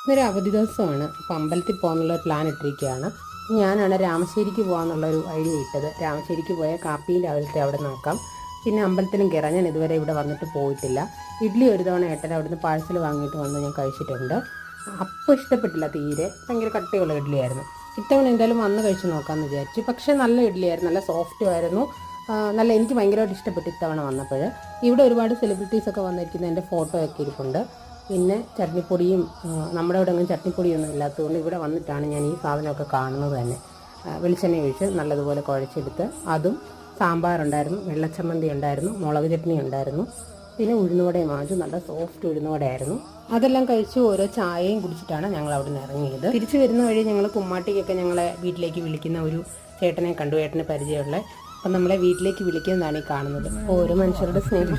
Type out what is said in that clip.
ഇന്നൊരു അവധി ദിവസമാണ്. അപ്പം അമ്പലത്തിൽ പോകാനുള്ള പ്ലാൻ ഇട്ടിരിക്കുകയാണ്. ഞാനാണ് രാമശ്ശേരിക്ക് പോകാമെന്നുള്ളൊരു ഐഡിയ ഇട്ടത്. രാമശ്ശേരിക്ക് പോയാൽ കാപ്പിയും രാവിലത്തെ അവിടെ നോക്കാം, പിന്നെ അമ്പലത്തിലും കയറാം. ഞാൻ ഇതുവരെ ഇവിടെ വന്നിട്ട് പോയിട്ടില്ല. ഇഡ്ഡലി ഒരു തവണ ഏട്ടൻ അവിടുന്ന് പാഴ്സൽ വാങ്ങിയിട്ട് വന്ന് ഞാൻ കഴിച്ചിട്ടുണ്ട്. അപ്പോൾ ഇഷ്ടപ്പെട്ടില്ല തീരെ, ഭയങ്കര കട്ടിയുള്ള ഇഡ്ഡലിയായിരുന്നു. ഇത്തവണ എന്തായാലും വന്ന് കഴിച്ച് നോക്കാമെന്ന് വിചാരിച്ചു. പക്ഷേ നല്ല ഇഡ്ഡലിയായിരുന്നു, നല്ല സോഫ്റ്റും ആയിരുന്നു. നല്ല എനിക്ക് ഭയങ്കരമായിട്ട് ഇഷ്ടപ്പെട്ടു ഇത്തവണ വന്നപ്പോൾ. ഇവിടെ ഒരുപാട് സെലിബ്രിറ്റീസൊക്കെ വന്നിരിക്കുന്നതിൻ്റെ ഫോട്ടോ ഒക്കെ ഇരിപ്പുണ്ട്. പിന്നെ ചട്നിപ്പൊടിയും, നമ്മുടെ ഇവിടെ ഒന്നും ചട്നിപ്പൊടിയൊന്നും ഇല്ലാത്തതുകൊണ്ട് ഇവിടെ വന്നിട്ടാണ് ഞാൻ ഈ സാധനമൊക്കെ കാണുന്നത് തന്നെ. വെളിച്ചെണ്ണ ഒഴിച്ച് നല്ലതുപോലെ കുഴച്ചെടുത്ത് അതും, സാമ്പാറുണ്ടായിരുന്നു, വെള്ളച്ചമ്മന്തി ഉണ്ടായിരുന്നു, മുളക് ചട്നി ഉണ്ടായിരുന്നു, പിന്നെ ഉഴുന്നുവടയും വാങ്ങിച്ചു. നല്ല സോഫ്റ്റ് ഉഴുന്നുവടയായിരുന്നു. അതെല്ലാം കഴിച്ച് ഓരോ ചായയും കുടിച്ചിട്ടാണ് ഞങ്ങൾ അവിടെ നിന്ന് ഇറങ്ങിയത്. തിരിച്ചു വരുന്ന വഴി ഞങ്ങൾ കുമ്മാട്ടിക്കൊക്കെ ഞങ്ങളെ വീട്ടിലേക്ക് വിളിക്കുന്ന ഒരു ചേട്ടനെ കണ്ടു, ഏട്ടന് പരിചയമുള്ള. അപ്പം നമ്മളെ വീട്ടിലേക്ക് വിളിക്കുന്നതാണ് ഈ കാണുന്നത്. ഓരോ മനുഷ്യരുടെ സ്നേഹം.